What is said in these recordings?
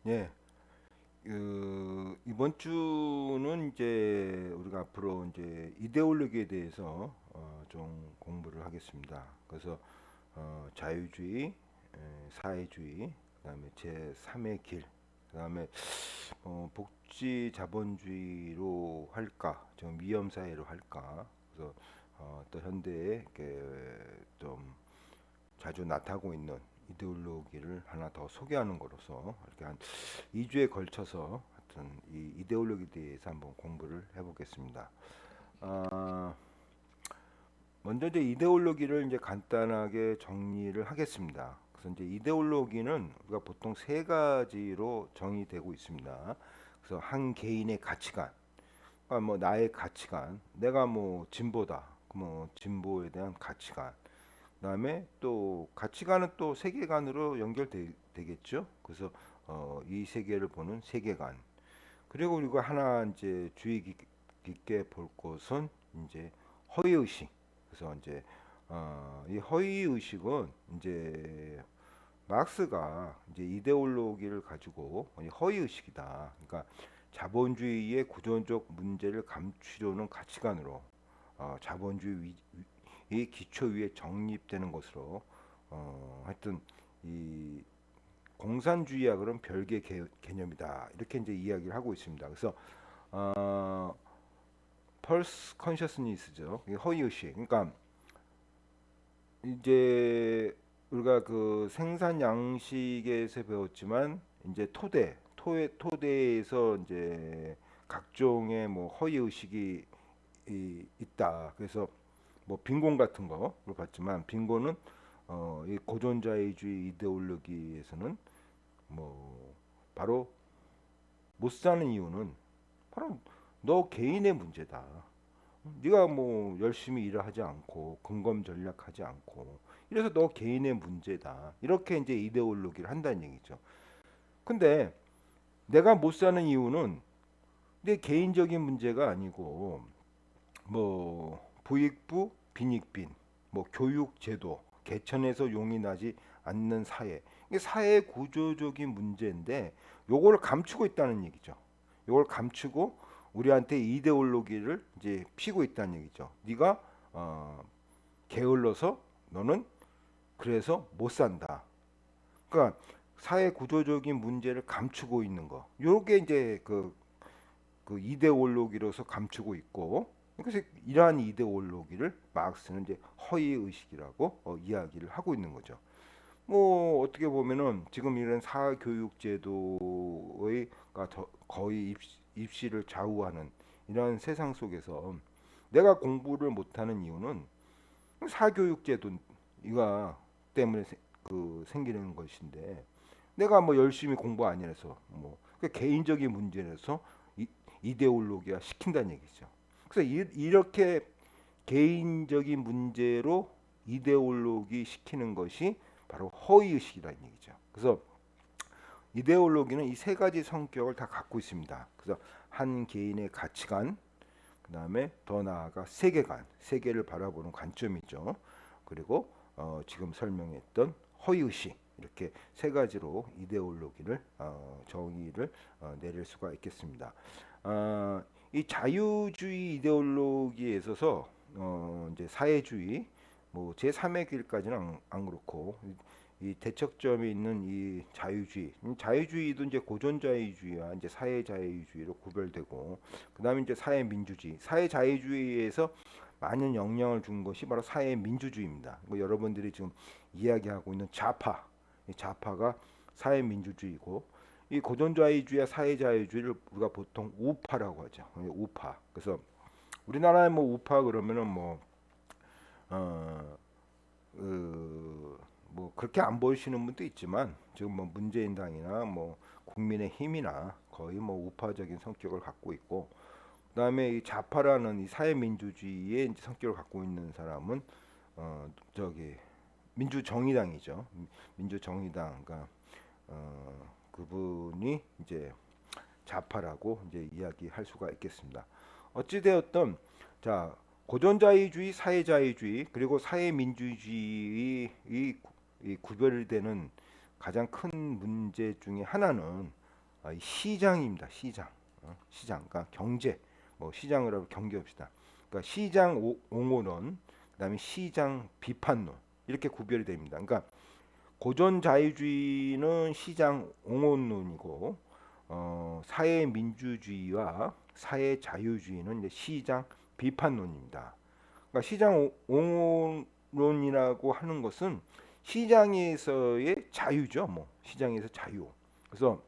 예, 이번 주는 이제 우리가 앞으로 이제 이데올로기에 대해서 좀 공부를 하겠습니다. 그래서 자유주의, 사회주의, 그다음에 제3의 길, 그다음에 복지 자본주의로 할까, 좀 위험 사회로 할까. 그래서 또 현대에 이렇게 좀 자주 나타나고 있는 이데올로기를 하나 더 소개하는 거로서 이렇게 한 2주에 걸쳐서 하여튼 이 이데올로기에 대해서 한번 공부를 해보겠습니다. 아, 먼저 이제 이데올로기를 이제 간단하게 정리를 하겠습니다. 그래서 이제 이데올로기는 우리가 보통 세 가지로 정의되고 있습니다. 그래서 한 개인의 가치관, 그러니까 뭐 나의 가치관, 내가 뭐 진보다, 뭐 진보에 대한 가치관, 그다음에 또 가치관은 또 세계관으로 연결되겠죠. 그래서 이 세계를 보는 세계관. 그리고 우리가 하나 이제 주의 깊게 볼 것은 이제 허위 의식. 그래서 이제 이 허위 의식은 이제 막스가 이제 이데올로기를 가지고 이 허위 의식이다. 그러니까 자본주의의 구조적 문제를 감추려는 가치관으로 자본주의 이 기초 위에 정립되는 것으로 하여튼 이 공산주의와 그런 별개 개념이다 이렇게 이제 이야기를 하고 있습니다. 그래서 어, 펄스 컨셔스니스죠. 허위 의식. 그러니까 이제 우리가 그 생산 양식에서 배웠지만 이제 토대에서 이제 각종의 뭐 허위 의식이 있다. 그래서 뭐 빈곤 같은 거를 봤지만 빈곤은 이 고존자유주의 이데올로기에서는 뭐 바로 못 사는 이유는 바로 너 개인의 문제다. 네가 뭐 열심히 일을 하지 않고 근검 전략하지 않고 이래서 너 개인의 문제다. 이렇게 이제 이데올로기를 한다는 얘기죠. 근데 내가 못 사는 이유는 내 개인적인 문제가 아니고 뭐 부익부 빈익빈 뭐 교육 제도 개천에서 용인하지 않는 사회 이게 사회 구조적인 문제인데 요걸 감추고 있다는 얘기죠. 요걸 감추고 우리한테 이데올로기를 이제 피고 있다는 얘기죠. 네가 게을러서 너는 그래서 못 산다. 그러니까 사회 구조적인 문제를 감추고 있는 거. 요게 이제 그 이데올로기로서 감추고 있고 그래서 이러한 이데올로기를 마크스는 이제 허위 의식이라고 이야기를 하고 있는 거죠. 뭐 어떻게 보면은 지금 이런 사교육 제도의 거의 입시를 좌우하는 이런 세상 속에서 내가 공부를 못하는 이유는 사교육 제도 이가 때문에 생기는 것인데 내가 뭐 열심히 공부 안 해서 그 개인적인 문제라서 이데올로기화 시킨다는 얘기죠. 그래서 이렇게 개인적인 문제로 이데올로기 시키는 것이 바로 허위 의식이라는 얘기죠. 그래서 이데올로기는 이 세 가지 성격을 다 갖고 있습니다. 그래서 한 개인의 가치관, 그 다음에 더 나아가 세계관, 세계를 바라보는 관점이죠. 그리고 지금 설명했던 허위의식 이렇게 세 가지로 이데올로기를 정의를 내릴 수가 있겠습니다. 이 자유주의 이데올로기에 있어서 이제 사회주의 뭐 제3의 길까지는 안 그렇고 이 대척점에 있는 이 자유주의, 자유주의도 이제 고전자유주의와 이제 사회자유주의로 구별되고, 그다음에 이제 사회민주주의, 사회자유주의에서 많은 영향을 준 것이 바로 사회민주주의입니다. 뭐 여러분들이 지금 이야기하고 있는 좌파, 이 좌파가 사회민주주의고, 이 고전자유주의와 사회자유주의를 우리가 보통 우파라고 하죠. 우파. 그래서 우리나라의 뭐 우파 그러면은 뭐 어, 뭐 그렇게 안 보이시는 분도 있지만 지금 뭐 문재인 당이나 뭐 국민의 힘이나 거의 뭐 우파적인 성격을 갖고 있고 그다음에 이 좌파라는 이 사회민주주의의 이제 성격을 갖고 있는 사람은 저기 민주정의당이죠. 민주정의당 그러니까 그분이 이제 좌파라고 이제 이야기할 수가 있겠습니다. 어찌 되었든 자 고전자유주의, 사회자유주의 그리고 사회민주주의의 이 구별되는 가장 큰 문제 중에 하나는 이 시장입니다. 시장. 시장. 그러니까 경제. 뭐 시장을 하고 경계합시다. 그러니까 시장 옹호론, 그다음에 시장 비판론 이렇게 구별이 됩니다. 그러니까 고전 자유주의는 시장 옹호론이고 사회 민주주의와 사회 자유주의는 이제 시장 비판론입니다. 그러니까 시장 옹호론이라고 하는 것은 시장에서의 자유죠. 뭐 시장에서 자유. 그래서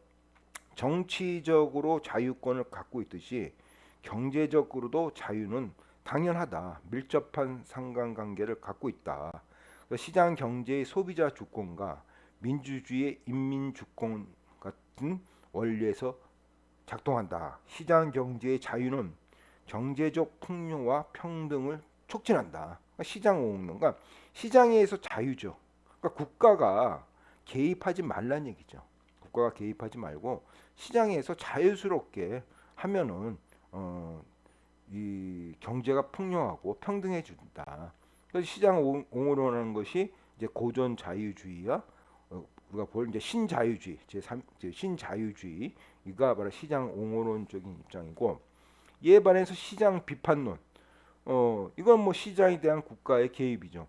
정치적으로 자유권을 갖고 있듯이 경제적으로도 자유는 당연하다. 밀접한 상관관계를 갖고 있다. 시장 경제의 소비자 주권과 민주주의의 인민 주권 같은 원리에서 작동한다. 시장 경제의 자유는 경제적 풍요와 평등을 촉진한다. 시장 옹호론, 그러니까 시장에서 자유죠. 그러니까 국가가 개입하지 말란 얘기죠. 국가가 개입하지 말고 시장에서 자유스럽게 하면은 이 경제가 풍요하고 평등해진다. 그래서 시장 옹호론하는 것이 이제 고전 자유주의와 우리가 볼 이제 신자유주의 제3 신자유주의가 바로 시장 옹호론적인 입장이고, 이에 반해서 시장 비판론, 이건 뭐 시장에 대한 국가의 개입이죠.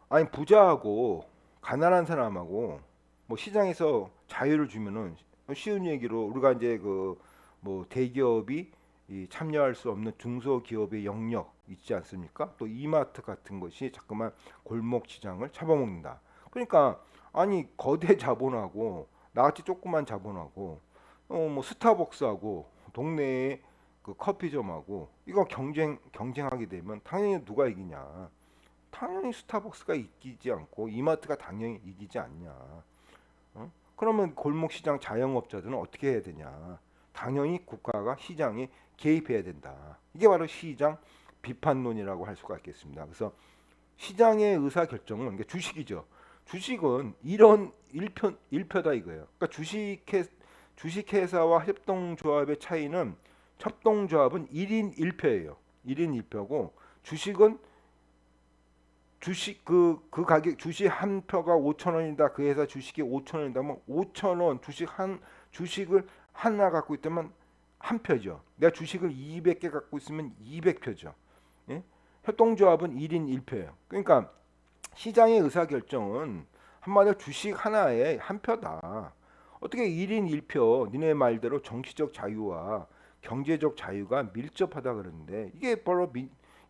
아니 부자하고 가난한 사람하고 뭐 시장에서 자유를 주면은 쉬운 얘기로 우리가 이제 그 뭐 대기업이 이 참여할 수 없는 중소기업의 영역 있지 않습니까? 또 이마트 같은 것이 자꾸만 골목 시장을 잡아먹는다. 그러니까 아니 거대 자본하고 나같이 조그만 자본하고 뭐 스타벅스하고 동네에 그 커피점하고 이거 경쟁하게 되면 당연히 누가 이기냐? 당연히 스타벅스가 이기지 않고 이마트가 당연히 이기지 않냐? 그러면 골목시장 자영업자들은 어떻게 해야 되냐? 당연히 국가가 시장에 개입해야 된다. 이게 바로 시장 비판론이라고 할 수가 있겠습니다. 그래서 시장의 의사 결정은 그러니까 주식이죠. 주식은 이런 일표다 이거예요. 그러니까 주식회사와 협동조합의 차이는 협동조합은 1인 1표예요. 1인 1표고 주식은 주식 그 가격 주식 한 표가 5천 원이다. 그 회사 주식이 5천 원이다면 5천 원 주식을 하나 갖고 있다면 한 표죠. 내가 주식을 200개 갖고 있으면 200표죠. 예? 협동조합은 1인 1표예요. 그러니까 시장의 의사결정은 한마디로 주식 하나에 한 표다. 어떻게 1인 1표 니네 말대로 정치적 자유와 경제적 자유가 밀접하다 그러는데 이게 바로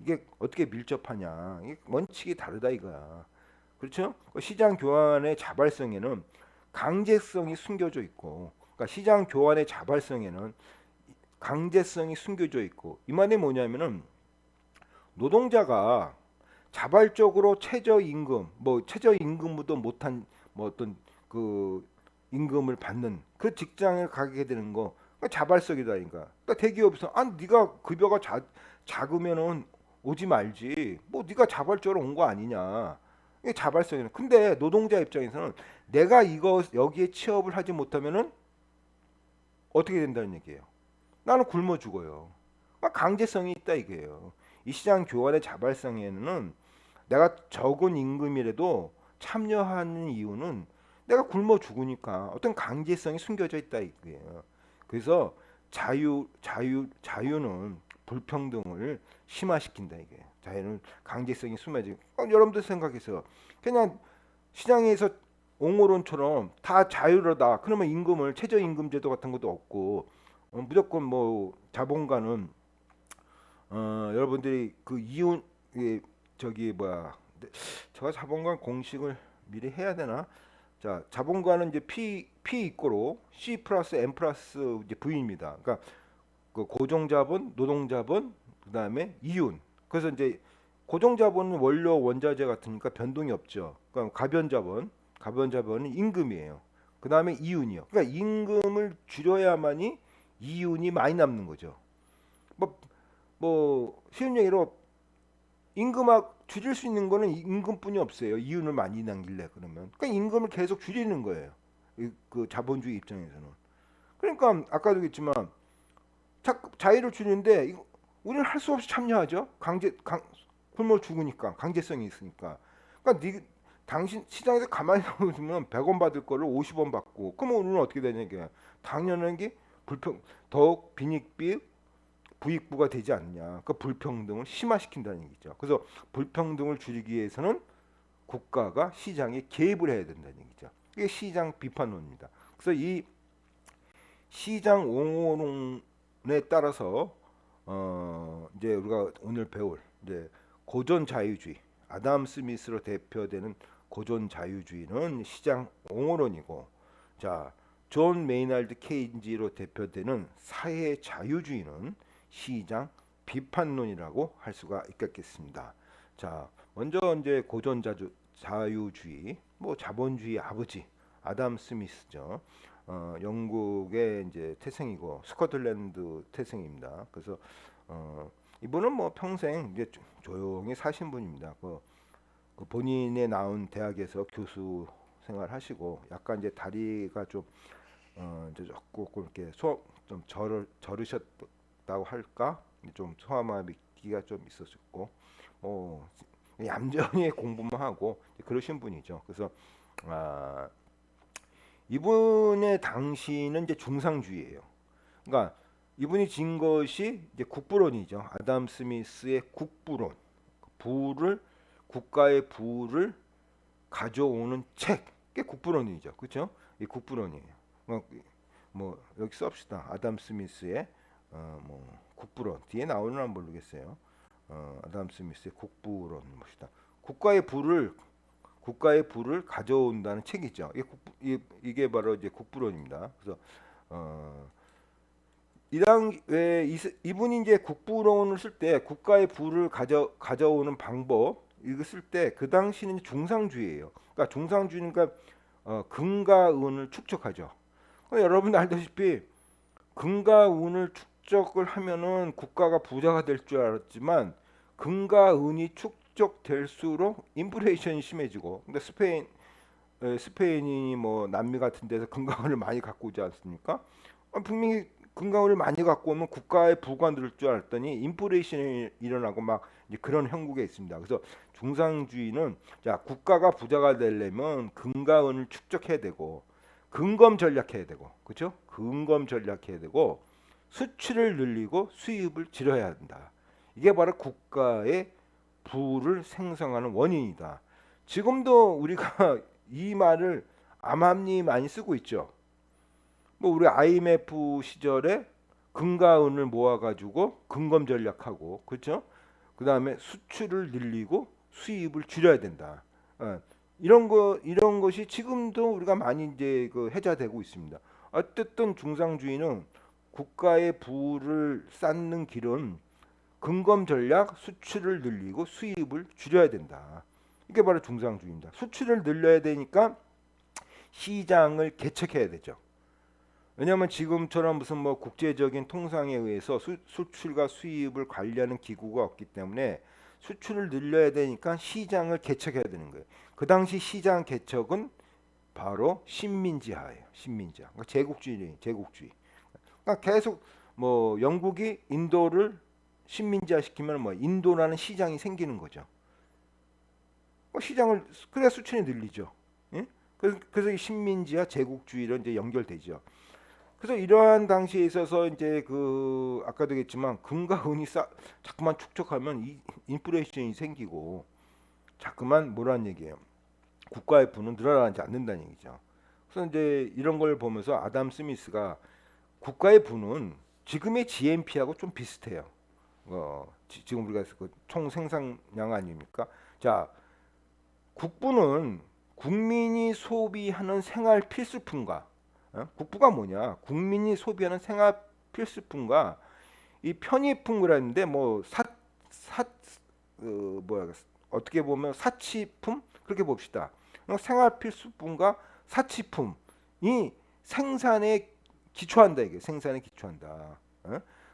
이게 어떻게 밀접하냐? 이게 원칙이 다르다 이거야. 그렇죠? 시장 교환의 자발성에는 강제성이 숨겨져 있고, 그러니까 시장 교환의 자발성에는 강제성이 숨겨져 있고, 이 말이 뭐냐면은 노동자가 자발적으로 최저임금, 뭐 최저임금보다 못한 뭐 어떤 그 임금을 받는 그 직장에 가게 되는 거, 그러니까 자발성이다니까. 그러니까 대기업에서 네가 급여가 작으면은 오지 말지. 뭐 네가 자발적으로 온 거 아니냐. 이게 자발성이네. 근데 노동자 입장에서는 내가 이거 여기에 취업을 하지 못하면은 어떻게 된다는 얘기예요. 나는 굶어 죽어요. 그러니까 강제성이 있다 이게요. 이 시장 교환의 자발성에는 내가 적은 임금이라도 참여하는 이유는 내가 굶어 죽으니까 어떤 강제성이 숨겨져 있다 이거예요. 그래서 자유는 불평등을 심화시킨다 이게. 자유는 강제성이 심해지고. 여러분들 생각해서 그냥 시장에서 옹호론처럼 다 자유로다. 그러면 임금을 최저임금제도 같은 것도 없고 무조건 뭐 자본가는 여러분들이 그 이윤 저기 뭐야 제가 자본가 공식을 미리 해야 되나? 자 자본가는 이제 P 이꼬로 C 플러스 M 플러스 이제 V입니다. 그러니까 그 고정자본, 노동자본, 그다음에 이윤. 그래서 이제 고정자본은 원료 원자재 같으니까 변동이 없죠. 그러니까 가변자본은 임금이에요. 그다음에 이윤이요. 그러니까 임금을 줄여야만이 이윤이 많이 남는 거죠. 뭐, 뭐 쉬운 얘기로 임금학 줄일 수 있는 거는 임금뿐이 없어요. 이윤을 많이 남길래 그러면. 그러니까 임금을 계속 줄이는 거예요. 그 자본주의 입장에서는. 그러니까 아까도 얘기했지만 자유를 주는데 우리는 할 수 없이 참여하죠. 굶어 죽으니까 강제성이 있으니까. 그러니까 당신 시장에서 가만히 보면 100원 받을 거를 50원 받고 그러면 오늘은 어떻게 되냐 이게 당연한 게 불평 더욱 빈익비 부익부가 되지 않냐. 그 불평등을 심화시킨다는 얘기죠. 그래서 불평등을 줄이기 위해서는 국가가 시장에 개입을 해야 된다는 얘기죠. 이게 시장 비판론입니다. 그래서 이 시장 옹호론에 따라서 이제 우리가 오늘 배울 이제 고전 자유주의 아담 스미스로 대표되는 고전 자유주의는 시장 옹호론이고 자, 존 메이날드 케인지로 대표되는 사회 자유주의는 시장 비판론이라고 할 수가 있겠습니다. 자, 먼저 이제 고전 자유주의, 뭐 자본주의 아버지 아담 스미스죠. 영국의 이제 태생이고 스코틀랜드 태생입니다. 그래서 이분은 뭐 평생 이제 조용히 사신 분입니다. 그 본인의 나온 대학에서 교수 생활하시고 약간 이제 다리가 좀 이제 조금 이렇게 좀 저르셨다고 할까? 좀 소아마비기가 좀 있었고 얌전히 공부만 하고 그러신 분이죠. 그래서 아, 이분의 당시는 이제 중상주의예요. 그러니까 이분이 진 것이 이제 국부론이죠. 아담 스미스의 국부론, 부를 국가의 부를 가져오는 책, 게 국부론이죠. 그렇죠? 이 국부론이에요. 뭐 여기 썹시다. 아담 스미스의 뭐 국부론 뒤에 나오는 건 모르겠어요. 아담 스미스의 국부론 봅시다. 국가의 부를 가져온다는 책이죠. 이게 바로 이제 국부론입니다. 그래서 이분이 이제 국부론을 쓸 때 국가의 부를 가져오는 방법 이거 쓸 때 그 당시는 중상주의예요. 그러니까 중상주의니까 금과 은을 축적하죠. 여러분 알다시피 금과 은을 축적을 하면은 국가가 부자가 될 줄 알았지만 금과 은이 축적될수록 인플레이션이 심해지고 근데 스페인이 뭐 남미 같은 데서 금과 은을 많이 갖고 오지 않습니까? 분명히 금과 은을 많이 갖고 오면 국가의 부가 늘 줄 알았더니 인플레이션이 일어나고 막 이제 그런 형국에 있습니다. 그래서 중상주의는 자 국가가 부자가 되려면 금과 은을 축적해야 되고 근검 전략해야 되고 그렇죠? 근검 전략해야 되고 수출을 늘리고 수입을 줄여야 한다. 이게 바로 국가의 부를 생성하는 원인이다. 지금도 우리가 이 말을 암암리 많이 쓰고 있죠. 뭐 우리 IMF 시절에 금과 은을 모아가지고 근검 전략하고 그렇죠? 그 다음에 수출을 늘리고 수입을 줄여야 된다. 이런 것이 지금도 우리가 많이 이제 그 해자되고 있습니다. 어쨌든 중상주의는 국가의 부를 쌓는 길은 근검 전략, 수출을 늘리고 수입을 줄여야 된다. 이게 바로 중상주의입니다. 수출을 늘려야 되니까 시장을 개척해야 되죠. 왜냐하면 지금처럼 무슨 뭐 국제적인 통상에 의해서 수출과 수입을 관리하는 기구가 없기 때문에 수출을 늘려야 되니까 시장을 개척해야 되는 거예요. 그 당시 시장 개척은 바로 식민지화예요. 식민지화. 그러니까 제국주의. 그러니까 계속 뭐 영국이 인도를 식민지화 시키면 뭐 인도라는 시장이 생기는 거죠. 시장을 그래야 수출이 늘리죠. 예? 그래서 이 식민지화 제국주의로 이제 연결되죠. 그래서 이러한 당시에 있어서 이제 그 아까도 얘기했지만 금과 은이 자꾸만 축적하면 이 인플레이션이 생기고 자꾸만 뭐라는 얘기예요. 국가의 부는 늘어나지 않는다는 얘기죠. 그래서 이제 이런 걸 보면서 아담 스미스가 국가의 부는 지금의 GNP하고 좀 비슷해요. 지금 우리가 그 총 생산량 아닙니까? 자, 국부는 국민이 소비하는 생활 필수품과 국부가 뭐냐? 국민이 소비하는 생활 필수품과 이 편의품이라 했는데 뭐 뭐야 어떻게 보면 사치품 그렇게 봅시다. 생활 필수품과 사치품이 생산에 기초한다 이게 생산에 기초한다.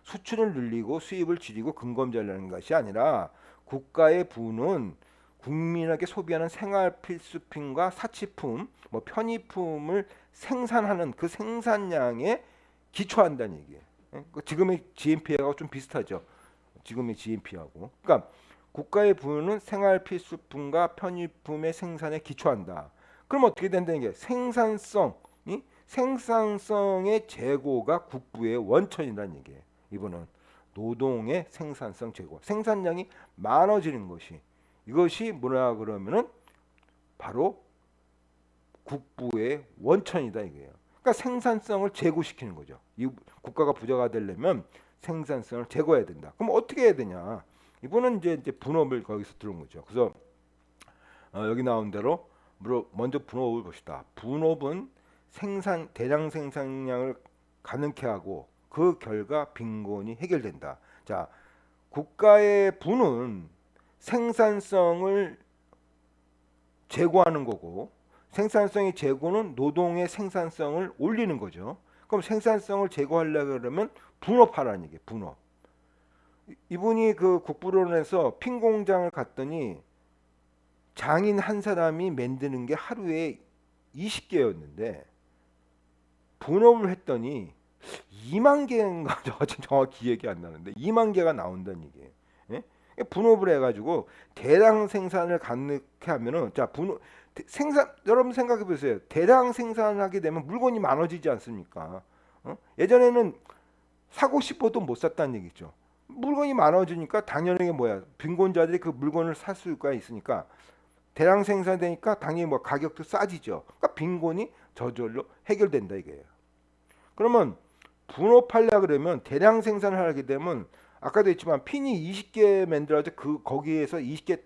수출을 늘리고 수입을 줄이고 근검전하는 것이 아니라 국가의 부는 국민에게 소비하는 생활 필수품과 사치품, 뭐 편의품을 생산하는 그 생산량에 기초한다는 얘기예요. 지금의 GNP하고 좀 비슷하죠. 지금의 GNP하고. 그러니까 국가의 부는 생활 필수품과 편의품의 생산에 기초한다. 그럼 어떻게 된다는 게 생산성의 제고가 국부의 원천이라는 얘기예요. 이거는 노동의 생산성 제고, 생산량이 많아지는 것이 이것이 뭐라 그러면은 바로 국부의 원천이다 이거예요. 그러니까 생산성을 제고시키는 거죠. 이 국가가 부자가 되려면 생산성을 제고해야 된다. 그럼 어떻게 해야 되냐? 이분은 이제 분업을 거기서 들은 거죠. 그래서 여기 나온 대로 먼저 분업을 봅시다. 분업은 대량 생산량을 가능케 하고 그 결과 빈곤이 해결된다. 자, 국가의 부는 생산성을 제고하는 거고 생산성의 제고는 노동의 생산성을 올리는 거죠. 그럼 생산성을 제고하려고 그러면 분업하라는 얘기예요. 분업. 이분이 그 국부론에서 핀 공장을 갔더니 장인 한 사람이 만드는 게 하루에 20개였는데 분업을 했더니 2만 개인가 정확히 기억이 안 나는데 2만 개가 나온다는 얘기예요. 예? 분업을 해가지고 대량 생산을 가능케 하면은 자 분업 생산 여러분 생각해 보세요. 대량 생산하게 되면 물건이 많아지지 않습니까? 예전에는 사고 싶어도 못 샀다는 얘기죠. 물건이 많아지니까 당연히 뭐야 빈곤자들이 그 물건을 살 수가 있으니까 대량 생산되니까 당연히 뭐 가격도 싸지죠. 그러니까 빈곤이 저절로 해결된다 이거예요. 그러면 분업하려 그러면 대량 생산을 하게 되면 아까도 했지만 핀이 20개 만들어서 그 거기에서 20개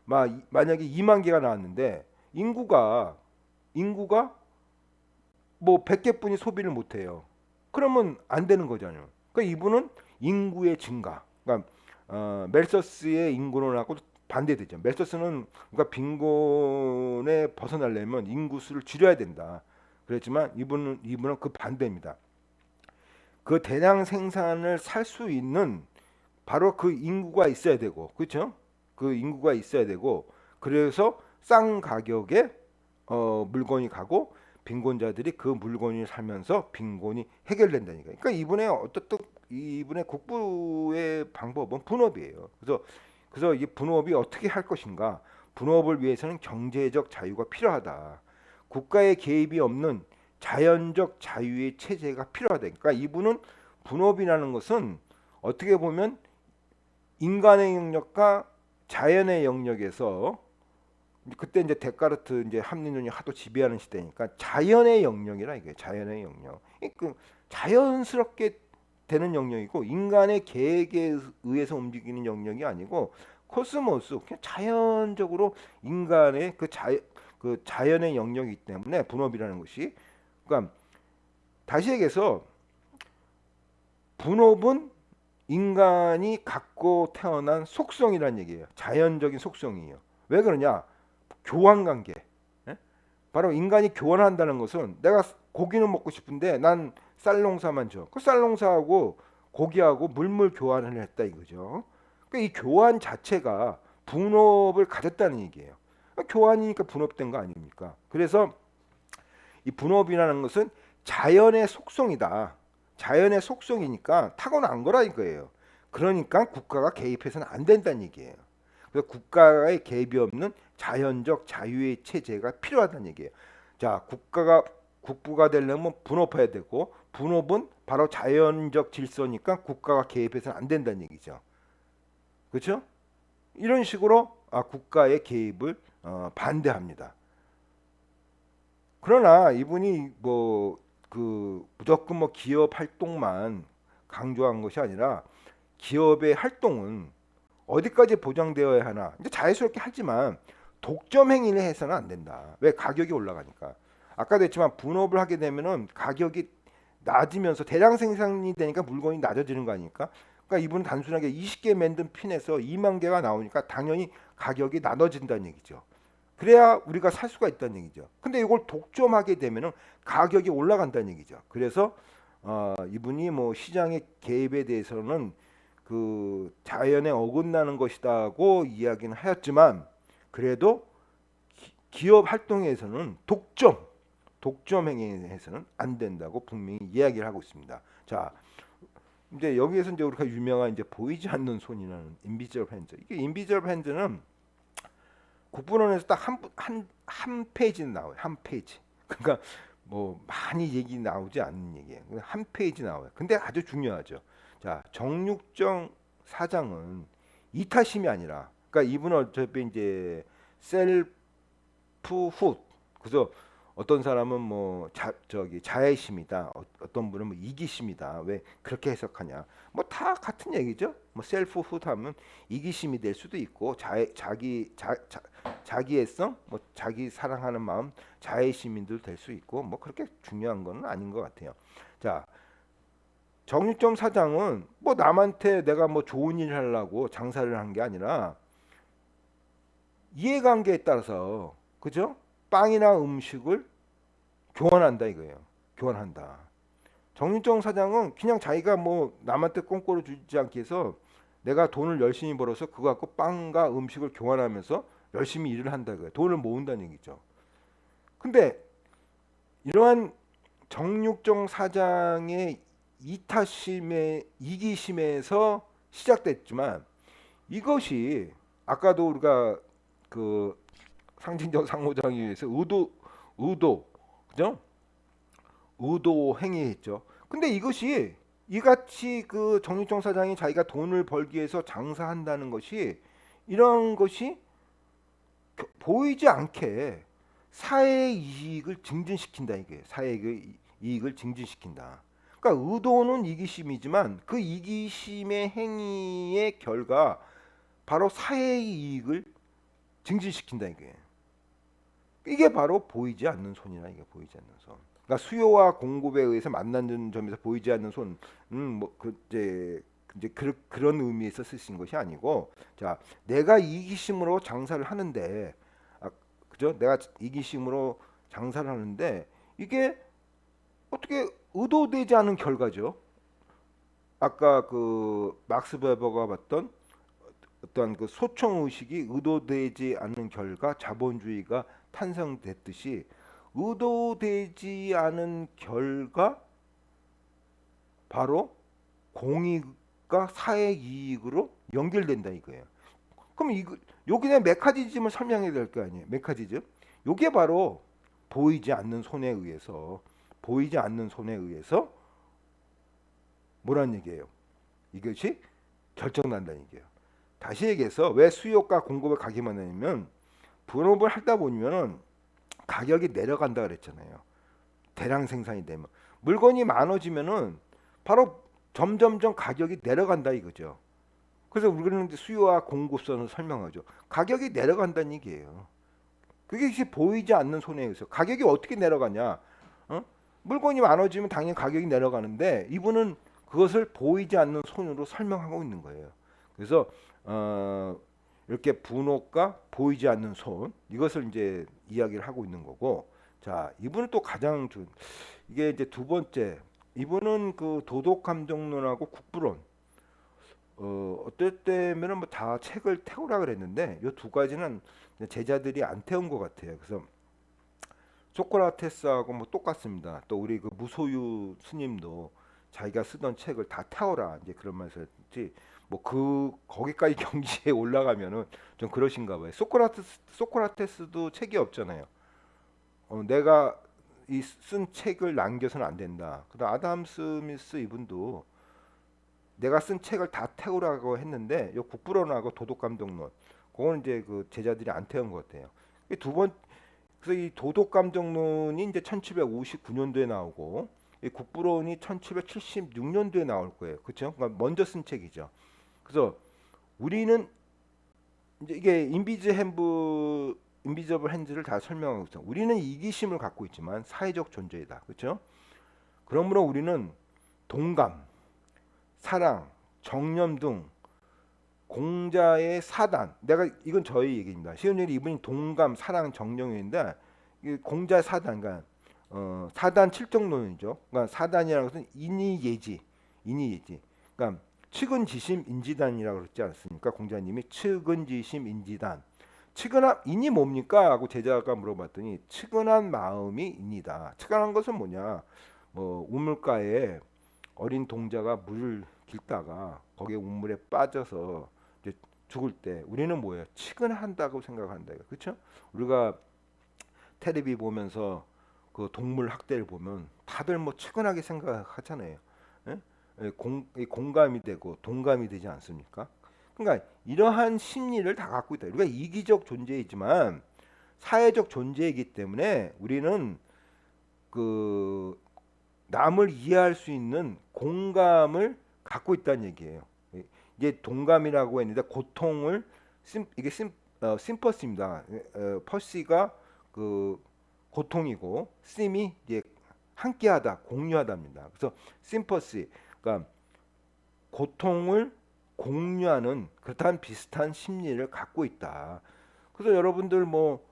만약에 2만 개가 나왔는데 인구가 뭐 100개뿐이 소비를 못 해요. 그러면 안 되는 거잖아요. 그러니까 이분은 인구의 증가. 그러니까 멜서스의 인구론하고 반대되죠. 멜서스는 그러니까 빈곤에 벗어나려면 인구수를 줄여야 된다. 그랬지만 이분은 그 반대입니다. 그 대량 생산을 살 수 있는 바로 그 인구가 있어야 되고, 그렇죠? 그 인구가 있어야 되고, 그래서 싼 가격에 물건이 가고 빈곤자들이 그 물건을 사면서 빈곤이 해결된다니까. 그러니까 이분의 국부의 방법은 분업이에요. 그래서 이 분업이 어떻게 할 것인가? 분업을 위해서는 경제적 자유가 필요하다. 국가의 개입이 없는 자연적 자유의 체제가 필요하다. 그러니까 이분은 분업이라는 것은 어떻게 보면 인간의 영역과 자연의 영역에서 그때 이제 데카르트 이제 합리론이 하도 지배하는 시대니까 자연의 영역이라 이게 자연의 영역. 그 자연스럽게 되는 영역이고 인간의 계획에 의해서 움직이는 영역이 아니고 코스모스 그냥 자연적으로 인간의 그 자연의 영역이기 때문에 분업이라는 것이 그러니까 다시 얘기해서 분업은 인간이 갖고 태어난 속성이란 얘기예요. 자연적인 속성이에요. 왜 그러냐? 교환 관계. 예? 바로 인간이 교환한다는 것은 내가 고기는 먹고 싶은데 난 쌀 농사만 줘. 그 쌀 농사하고 고기하고 물물 교환을 했다 이거죠. 그러니까 이 교환 자체가 분업을 가졌다는 얘기예요. 그러니까 교환이니까 분업된 거 아닙니까? 그래서 이 분업이라는 것은 자연의 속성이다. 자연의 속성이니까 타고난 거라 이거예요. 그러니까 국가가 개입해서는 안 된다는 얘기예요. 그래서 국가의 개입이 없는 자연적 자유의 체제가 필요하다는 얘기예요. 자, 국부가 되려면 분업해야 되고 분업은 바로 자연적 질서니까 국가가 개입해서는 안 된다는 얘기죠. 그렇죠? 이런 식으로 국가의 개입을 반대합니다. 그러나 이분이 뭐 그 무조건 뭐 기업 활동만 강조한 것이 아니라 기업의 활동은 어디까지 보장되어야 하나? 이제 자연스럽게 하지만 독점 행위를 해서는 안 된다. 왜? 가격이 올라가니까. 아까도 했지만 분업을 하게 되면은 가격이 낮으면서 대량 생산이 되니까 물건이 낮아지는 거 아닙니까? 그러니까 이분은 단순하게 20개 만든 핀에서 2만 개가 나오니까 당연히 가격이 낮아진다는 얘기죠. 그래야 우리가 살 수가 있다는 얘기죠. 근데 이걸 독점하게 되면은 가격이 올라간다는 얘기죠. 그래서 이분이 뭐 시장의 개입에 대해서는 그 자연에 어긋나는 것이다고 이야기는 하였지만 그래도 기업 활동에서는 독점 행위에서는 안 된다고 분명히 이야기를 하고 있습니다. 자, 이제 여기에서 이제 우리가 유명한 이제 보이지 않는 손이라는 인비저블 핸즈. 이게 인비저블 핸즈는 국부론에서 딱 한 페이지는 나와요. 한 페이지. 그러니까 뭐 많이 얘기 나오지 않는 얘기예요. 한 페이지 나와요. 근데 아주 중요하죠. 자, 정육정 사장은 이타심이 아니라, 그러니까 이분은 어차피 이제 셀프훗. 그래서 어떤 사람은 뭐 저기 자애심이다. 어떤 분은 뭐 이기심이다. 왜 그렇게 해석하냐? 뭐 다 같은 얘기죠. 뭐 셀프훗 하면 이기심이 될 수도 있고 자기애성, 뭐 자기 사랑하는 마음, 자애심인도 될 수 있고 뭐 그렇게 중요한 건 아닌 것 같아요. 자, 정육점 사장은 뭐 남한테 내가 뭐 좋은 일 하려고 장사를 한 게 아니라 이해관계에 따라서, 그죠? 빵이나 음식을 교환한다 이거예요. 교환한다. 정윤정 사장은 그냥 자기가 뭐 남한테 꽁꼬로 주지 않기 위해서 내가 돈을 열심히 벌어서 그거 갖고 빵과 음식을 교환하면서 열심히 일을 한다 이거예요. 돈을 모은다는 얘기죠. 근데 이러한 정육정 사장의 이타심의 이기심에서 시작됐지만, 이것이 아까도 우리가 그 상징적 상호작용에 의해서 의도, 그죠? 의도 행위했죠. 근데 이것이 이같이 그 정육정 사장이 자기가 돈을 벌기 위해서 장사한다는 것이, 이런 것이 보이지 않게 사회의 이익을 증진시킨다 이게. 사회의 이익을 증진시킨다. 그러니까 의도는 이기심이지만 그 이기심의 행위의 결과 바로 사회의 이익을 증진시킨다 이게. 이게 바로 보이지 않는 손이라 이게. 보이지 않는 손. 그러니까 수요와 공급에 의해서 만나는 점에서 보이지 않는 손, 뭐그 이제 그런 의미에서 쓰신 것이 아니고, 자, 내가 이기심으로 장사를 하는데, 그죠? 내가 이기심으로 장사를 하는데 이게 어떻게 의도되지 않은 결과죠. 아까 그 막스 베버가 봤던 어떤 그 소청 의식이 의도되지 않는 결과 자본주의가 탄생됐듯이, 의도되지 않은 결과 바로 공익과 사회 이익으로 연결된다 이거예요. 그럼 이거 여기에 메커니즘을 설명해야 될 거 아니에요. 메커니즘. 요게 바로 보이지 않는 손에 의해서, 보이지 않는 손에 의해서 뭐란 얘기예요? 이것이 결정난다는 얘기예요. 다시 얘기해서 왜 수요가 공급을 가기만 하냐면, 분업을 하다 보면은 가격이 내려간다 그랬잖아요. 대량 생산이 되면 물건이 많아지면은 바로 점점점 가격이 내려간다 이거죠. 그래서 우리는 이제 수요와 공급선을 설명하죠. 가격이 내려간다는 얘기예요. 그게 이제 보이지 않는 손에 의해서. 가격이 어떻게 내려가냐? 어? 물건이 많아지면 당연히 가격이 내려가는데, 이분은 그것을 보이지 않는 손으로 설명하고 있는 거예요. 그래서 어, 이렇게 분홍과 보이지 않는 손, 이것을 이제 이야기를 하고 있는 거고, 자, 이분은 또 가장 이게 이제 두 번째, 이분은 그 도덕 감정론하고 국부론, 어떨 때면은 뭐 다 책을 태우라 그랬는데 이 두 가지는 제자들이 안 태운 것 같아요. 그래서 소크라테스하고 뭐 똑같습니다. 또 우리 그 무소유 스님도 자기가 쓰던 책을 다 태워라 이제 그런 말을 했지. 뭐 그 거기까지 경지에 올라가면은 좀 그러신가 봐요. 소크라테스도 책이 없잖아요. 내가 이 쓴 책을 남겨서는 안 된다. 그다음 아담 스미스 이분도 내가 쓴 책을 다 태우라고 했는데 요 국부론하고 도덕감정론, 그거는 이제 그 제자들이 안 태운 것 같아요. 두 번, 그래서 이 도덕감정론이 이제 1759년도에 나오고 이 국부론이 1776년도에 나올 거예요. 그렇죠? 그러니까 먼저 쓴 책이죠. 그래서 우리는 이제 이게 인비저블 핸즈를 다 설명하고 있어. 우리는 이기심을 갖고 있지만 사회적 존재이다. 그렇죠? 그러므로 우리는 동감, 사랑, 정념 등 공자의 사단, 내가 이건 저희 얘기입니다. 시온일이 이분이 동감, 사랑, 정념인데 공자의 사단, 그러니까 사단 칠정론이죠. 그러니까 사단이라는 것은 인의예지, 인의예지. 그러니까 측은지심 인지단이라고 그랬지 않습니까? 공자님이 측은지심 인지단. 측은한 인이 뭡니까? 하고 제자가 물어봤더니 측은한 마음이 인이다. 측은한 것은 뭐냐? 뭐 우물가에 어린 동자가 물을 깃다가 거기에 우물에 빠져서 이제 죽을 때 우리는 뭐예요? 치근한다고 생각한다. 그렇죠? 우리가 테레비 보면서 그 동물 학대를 보면 다들 뭐 측은하게 생각하잖아요. 예? 이 공감이 되고 동감이 되지 않습니까? 그러니까 이러한 심리를 다 갖고 있다. 우리가 이기적 존재이지만 사회적 존재이기 때문에 우리는 그 남을 이해할 수 있는 공감을 갖고 있다는 얘기예요. 이게 동감이라고 했는데 고통을 이게 심퍼시입니다. 퍼시가 그 고통이고 심이 이제 함께하다, 공유하다입니다. 그래서 심퍼시, 그러니까 고통을 공유하는 그렇다는 비슷한 심리를 갖고 있다. 그래서 여러분들 뭐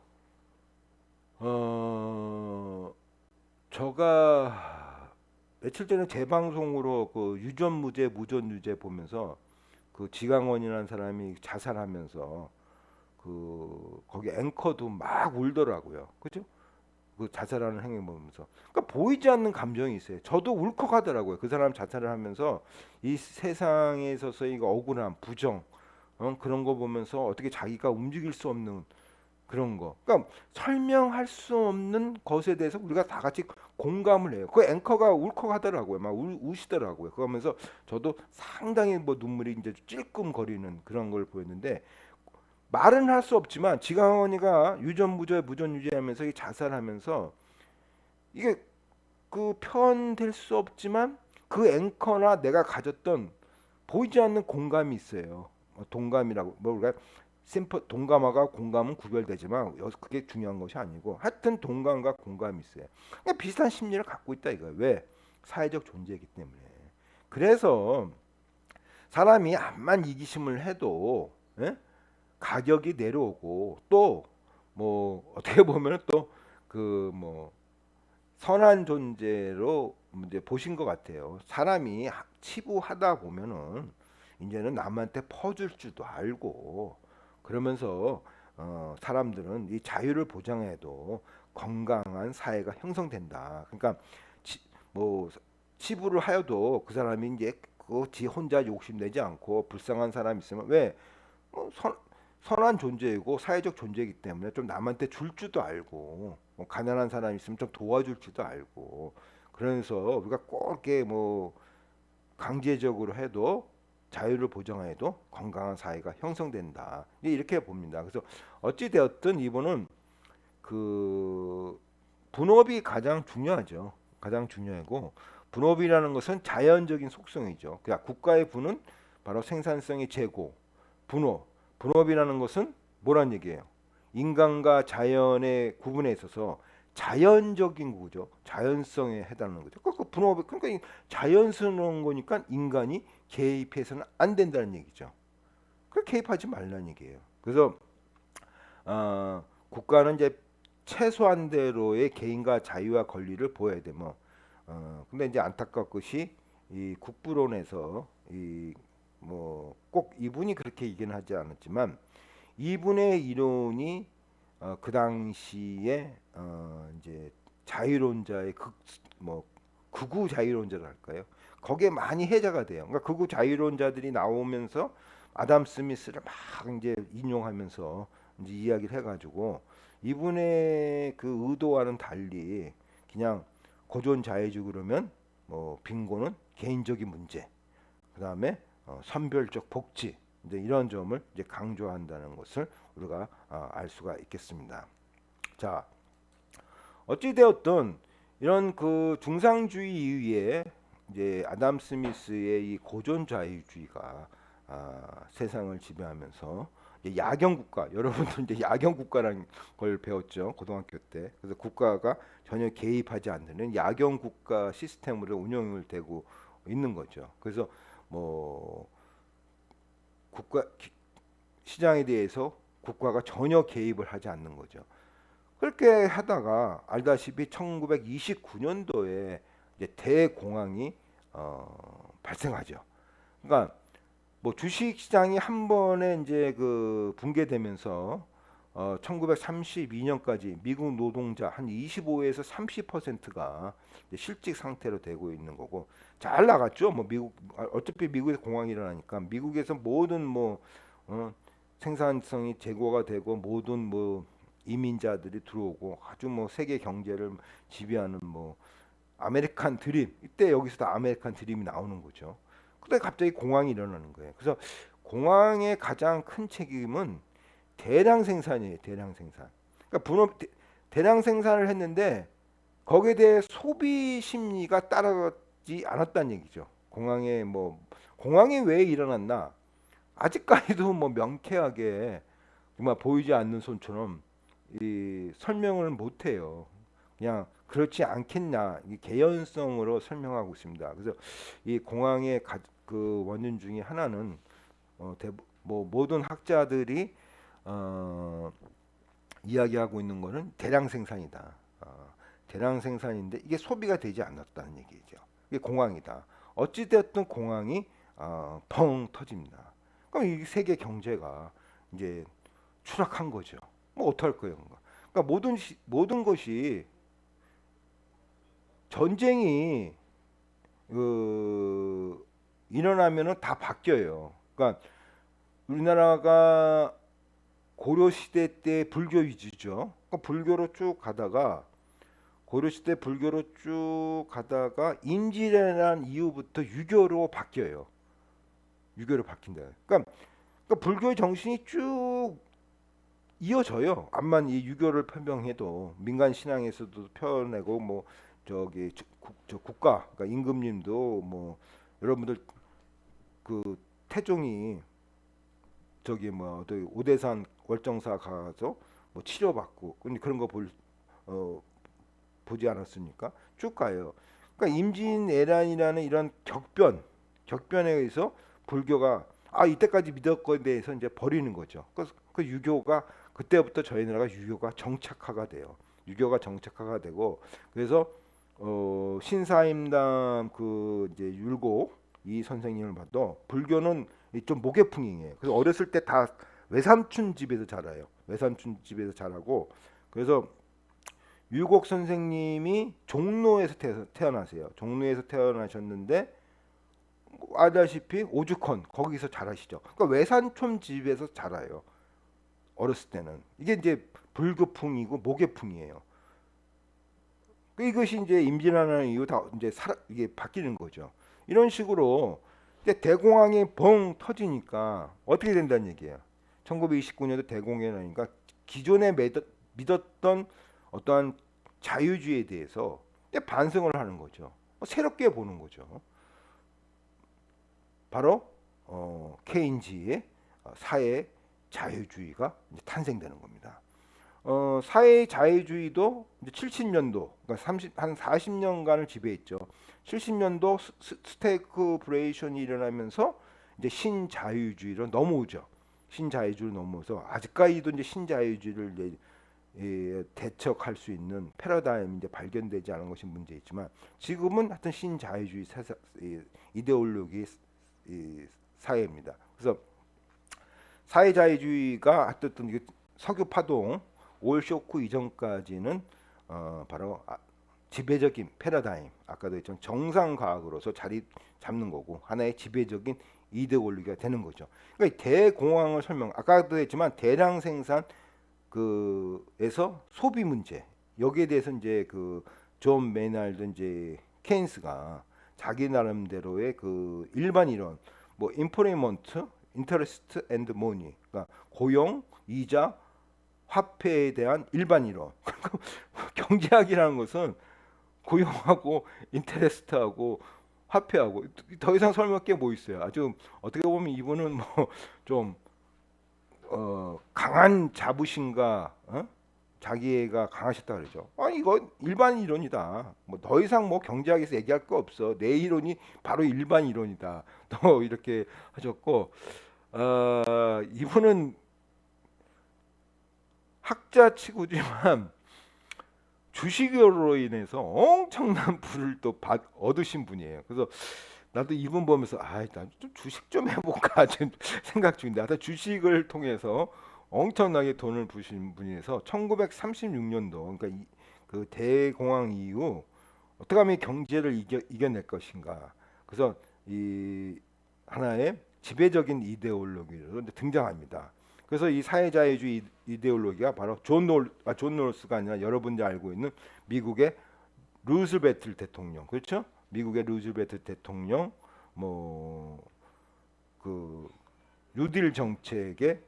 제가 며칠 전에 재방송으로 그 유전무죄, 무전유죄 보면서 그 지강원이라는 사람이 자살하면서 그 거기 앵커도 막 울더라고요. 그죠? 그 자살하는 행위 보면서. 그러니까 보이지 않는 감정이 있어요. 저도 울컥하더라고요. 그 사람 자살을 하면서 이 세상에 있어서 이거 억울함, 부정, 그런 거 보면서 어떻게 자기가 움직일 수 없는 그런 거. 그러니까 설명할 수 없는 것에 대해서 우리가 다 같이 공감을 해요. 그 앵커가 울컥하더라고요. 막 우시더라고요. 그러면서 저도 상당히 뭐 눈물이 이제 찔끔거리는 그런 걸 보였는데 말은 할 수 없지만 지강원이가 유전무죄 무전유죄하면서 이 자살하면서 이게 그 표현될 수 없지만 그 앵커나 내가 가졌던 보이지 않는 공감이 있어요. 동감이라고 뭐 우리가 심퍼 동감하고 공감은 구별되지만 그게 중요한 것이 아니고 하여튼 동감과 공감이 있어요. 그러니까 비슷한 심리를 갖고 있다 이거예요. 왜? 사회적 존재이기 때문에. 그래서 사람이 암만 이기심을 해도 예? 가격이 내려오고 또 뭐 어떻게 보면 또 그 뭐 선한 존재로 이제 보신 것 같아요. 사람이 치부하다 보면은 이제는 남한테 퍼줄 줄도 알고 그러면서 사람들은 이 자유를 보장해도 건강한 사회가 형성된다. 그러니까 뭐 치부를 하여도 그 사람이 이제 그지 혼자 욕심내지 않고 불쌍한 사람 있으면 왜 어, 선한 존재이고 사회적 존재이기 때문에 좀 남한테 줄 줄도 알고 뭐 가난한 사람 있으면 좀 도와줄 줄도 알고 그러면서 우리가 꼭 이렇게 뭐 강제적으로 해도 자유를 보장해도 건강한 사회가 형성된다. 이렇게 봅니다. 그래서 어찌 되었든 이분은 그 분업이 가장 중요하죠. 가장 중요하고 분업이라는 것은 자연적인 속성이죠. 그러니까 국가의 분은 바로 생산성의 재고, 분업. 분업이라는 것은 뭐란 얘기예요? 인간과 자연의 구분에 있어서 자연적인 거죠. 자연성에 해당하는 거죠. 그 분업이 그러니까 자연스러운 거니까 인간이 개입해서는 안 된다는 얘기죠. 그 개입하지 말라는 얘기예요. 그래서 국가는 이제 최소한대로의 개인과 자유와 권리를 보여야 돼. 뭐 근데 이제 안타까운 것이 이 국부론에서 이 뭐 꼭 이분이 그렇게 얘기는 하지 않았지만 이분의 이론이 그 당시에 이제 자유론자의 뭐 극우 자유론자랄까요? 거기에 많이 해자가 돼요. 그러니까 극우 자유론자들이 나오면서 아담 스미스를 막 이제 인용하면서 이제 이야기를 해가지고 이분의 그 의도와는 달리 그냥 고존 자유주의 그러면 뭐 빈곤은 개인적인 문제, 그 다음에 선별적 복지 이제 이런 점을 이제 강조한다는 것을 우리가 알 수가 있겠습니다. 자, 어찌 되었든 이런 그 중상주의 이후에 이제 아담 스미스의 이 고존 자유주의가 세상을 지배하면서 이제 야경 국가 여러분들 이제 야경 국가라는 걸 배웠죠 고등학교 때. 그래서 국가가 전혀 개입하지 않는 야경 국가 시스템으로 운영을 되고 있는 거죠. 그래서 뭐 국가 시장에 대해서 국가가 전혀 개입을 하지 않는 거죠. 그렇게 하다가 알다시피 1929년도에 이제 대공황이 발생하죠. 그러니까 뭐 주식 시장이 한 번에 이제 그 붕괴되면서 1932년까지 미국 노동자 한 25에서 30%가 실직 상태로 되고 있는 거고 잘 나갔죠. 뭐 미국 어차피 미국에서 공황이 일어나니까 미국에서 모든 뭐 어, 생산성이 제고가 되고 모든 뭐 이민자들이 들어오고 아주 뭐 세계 경제를 지배하는 뭐 아메리칸 드림 이때 여기서 다 아메리칸 드림이 나오는 거죠. 근데 갑자기 공황이 일어나는 거예요. 그래서 공황의 가장 큰 책임은 대량 생산이에요. 대량 생산. 그러니까 대량 생산을 했는데 거기에 대해 소비 심리가 따라지 않았다는 얘기죠. 공황이 왜 일어났나? 아직까지도 뭐 명쾌하게 정말 보이지 않는 손처럼 이 설명을 못 해요. 그냥 그렇지 않겠냐 이 개연성으로 설명하고 있습니다. 그래서 이 그 원인 중에 하나는 뭐 모든 학자들이 어, 이야기하고 있는 거는 대량 생산이다. 대량 생산인데 이게 소비가 되지 않았다는 얘기죠. 이게 공황이다. 어찌되었든 공황이 펑 터집니다. 그럼 이 세계 경제가 이제 추락한 거죠. 뭐 어떡할 거예요? 그러니까 모든 것이 전쟁이 일어나면은 다 바뀌어요. 그러니까 우리나라가 고려 시대 때 불교 위주죠. 그러니까 불교로 쭉 가다가 고려 시대 불교로 쭉 가다가 임진왜란 이후부터 유교로 바뀌어요. 유교로 바뀐다. 그러니까 불교의 정신이 쭉 이어져요. 암만 이 유교를 편명해도 민간 신앙에서도 펴내고 뭐 저기 저 국가 그러니까 임금님도 뭐 여러분들 그 태종이 저기 뭐 오대산 월정사 가서 뭐 치료받고 근데 그런 거 어, 보지 않았습니까? 쭉 가요. 그러니까 임진왜란이라는 이런 격변에 의해서 불교가 이때까지 믿었던 거에 대해서 이제 버리는 거죠. 그 유교가 그때부터 저희 나라가 유교가 정착화가 돼요. 유교가 정착화가 되고 그래서 신사임당 그 이제 율곡 이 선생님을 봐도 불교는 좀 모계풍이에요. 그래서 어렸을 때 다 외삼촌 집에서 자라요. 외삼촌 집에서 자라고 그래서 율곡 선생님이 종로에서 태어나세요. 종로에서 태어나셨는데 아다시피 오죽헌 거기서 자라시죠. 그러니까 외삼촌 집에서 자라요. 어렸을 때는 이게 이제 불교풍이고 모계풍이에요. 이것이 이제 임진왜란 이후 다 이제 이게 바뀌는 거죠. 이런 식으로 이제 대공황이 벙 터지니까 어떻게 된다는 얘기예요. 1929년도 대공황이니까 기존에 믿었던 어떠한 자유주의에 대해서 반성을 하는 거죠. 새롭게 보는 거죠. 바로 케인즈의 사회 자유주의가 이제 탄생되는 겁니다. 사회 자유주의도 이제 70년도, 그러니까 한 40년간을 지배했죠. 70년도 스태그플레이션이 일어나면서 이제 신자유주의로 넘어오죠. 신자유주의로 넘어서 아직까지도 이제 신자유주의를 이제 대척할 수 있는 패러다임이 이제 발견되지 않은 것이 문제있지만 지금은 하여튼 신자유주의 이데올로기 사회입니다. 그래서 사회자유주의가 하여튼 석유 파동 올 쇼크 이전까지는 바로 지배적인 패러다임 아까도 했지만 정상 과학으로서 자리 잡는 거고 하나의 지배적인 이데올로기가 되는 거죠. 그러니까 대공황을 아까도 했지만 대량 생산 그에서 소비 문제 여기에 대해서 이제 그 존 메이날드 이제 케인스가 자기 나름대로의 그 일반 이론 뭐 인프레먼트, 인터레스트 앤드 모니 그러니까 고용, 이자, 화폐에 대한 일반 이론. 경제학이라는 것은 고용하고 인터레스트하고 화폐하고 더 이상 설명할 게 뭐 있어요. 아주 어떻게 보면 이분은 뭐 좀 강한 자부심과 자기애가 강하셨다 그러죠. 이거 일반 이론이다. 뭐 더 이상 뭐 경제학에서 얘기할 거 없어. 내 이론이 바로 일반 이론이다. 또 이렇게 하셨고 이분은 학자치고지만 주식으로 인해서 엄청난 부를 또 얻으신 분이에요. 그래서 나도 이분 보면서 나좀 주식 좀 해볼까 지금 생각 중인데 하여튼 주식을 통해서 엄청나게 돈을 부신 분이라서 1936년도, 그러니까 그 대공황 이후 어떻게 하면 경제를 이겨낼 것인가. 그래서 이 하나의 지배적인 이데올로기로 등장합니다. 그래서 이 사회자유주의 이데올로기가 바로 존 롤스가 아니라 여러분들이 알고 있는 미국의 루즈벨트 대통령, 그렇죠? 미국의 루즈벨트 대통령, 뭐 그 뉴딜 정책의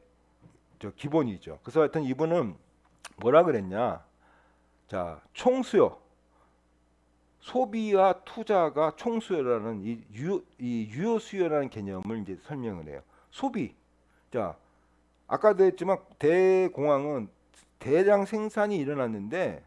저 기본이죠. 그래서 하여튼 이분은 뭐라 그랬냐? 자, 총수요. 소비와 투자가 총수요라는 이 유효 수요라는 개념을 이제 설명을 해요. 소비. 자, 아까도 했지만 대공황은 대량 생산이 일어났는데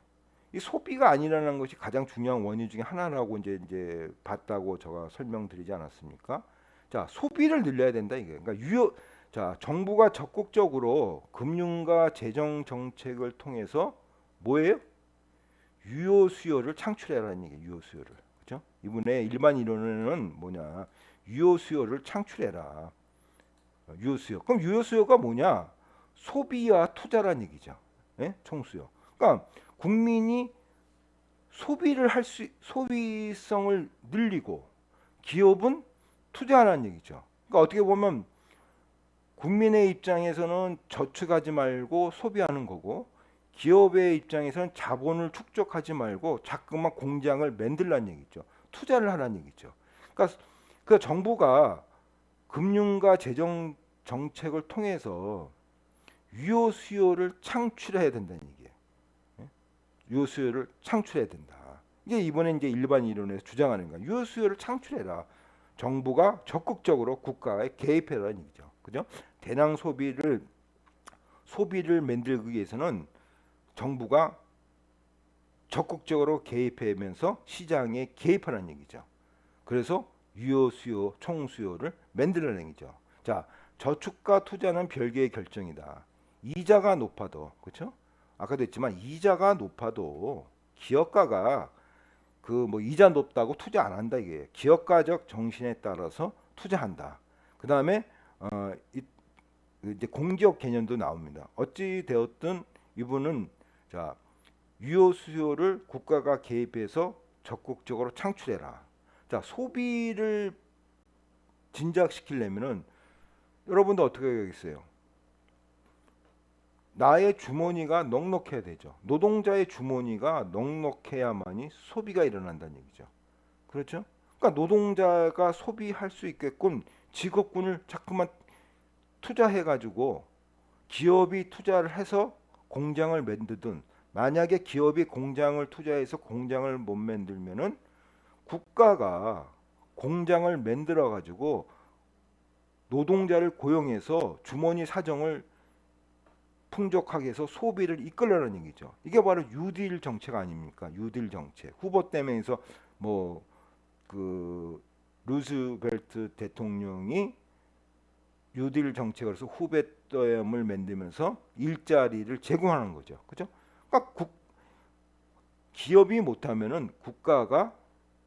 이 소비가 안 일어나는 것이 가장 중요한 원인 중에 하나라고 이제 봤다고 제가 설명드리지 않았습니까? 자, 소비를 늘려야 된다 이게. 그러니까 자, 정부가 적극적으로 금융과 재정 정책을 통해서 뭐예요? 유효 수요를 창출해라는 얘기예요. 유효 수요를. 그죠? 이분의 일반 이론은 뭐냐? 유효 수요를 창출해라. 유효 수요. 그럼 유효 수요가 뭐냐? 소비와 투자란 얘기죠. 예? 총수요. 그러니까 국민이 소비성을 늘리고 기업은 투자하라는 얘기죠. 그러니까 어떻게 보면 국민의 입장에서는 저축하지 말고 소비하는 거고 기업의 입장에서는 자본을 축적하지 말고 자꾸만 공장을 만들라는 얘기죠. 투자를 하라는 얘기죠. 그러니까 그 정부가 금융과 재정 정책을 통해서 유효 수요를 창출해야 된다는 얘기예요. 예? 유효 수요를 창출해야 된다. 이게 이번에 이제 일반 이론에서 주장하는 거야. 유효 수요를 창출해라. 정부가 적극적으로 국가에 개입해라는 얘기죠. 그죠? 대량 소비를 만들기 위해서는 정부가 적극적으로 개입하면서 시장에 개입하라는 얘기죠. 그래서 유효 수요, 총수요를 만들어내는 얘기죠. 자, 저축과 투자는 별개의 결정이다. 이자가 높아도, 그렇죠? 아까도 했지만 이자가 높아도 기업가가 그 뭐 이자 높다고 투자 안 한다 이게. 기업가적 정신에 따라서 투자한다. 그 다음에 이제 공기업 개념도 나옵니다. 어찌 되었든 이분은 자 유효 수요를 국가가 개입해서 적극적으로 창출해라. 자, 소비를 진작시키려면은 여러분도 어떻게 하겠어요? 나의 주머니가 넉넉해야 되죠. 노동자의 주머니가 넉넉해야만이 소비가 일어난다는 얘기죠. 그렇죠? 그러니까 노동자가 소비할 수 있게끔 직업군을 자꾸만 투자해가지고 기업이 투자를 해서 공장을 만들든 만약에 기업이 공장을 투자해서 공장을 못 만들면은 국가가 공장을 만들어 가지고 노동자를 고용해서 주머니 사정을 풍족하게 해서 소비를 이끌라는 얘기죠. 이게 바로 뉴딜 정책 아닙니까? 뉴딜 정책. 후보 때면서 뭐 그 루즈벨트 대통령이 뉴딜 정책을 해서 후배들을 만들면서 일자리를 제공하는 거죠. 그죠? 그러니까 기업이 못하면은 국가가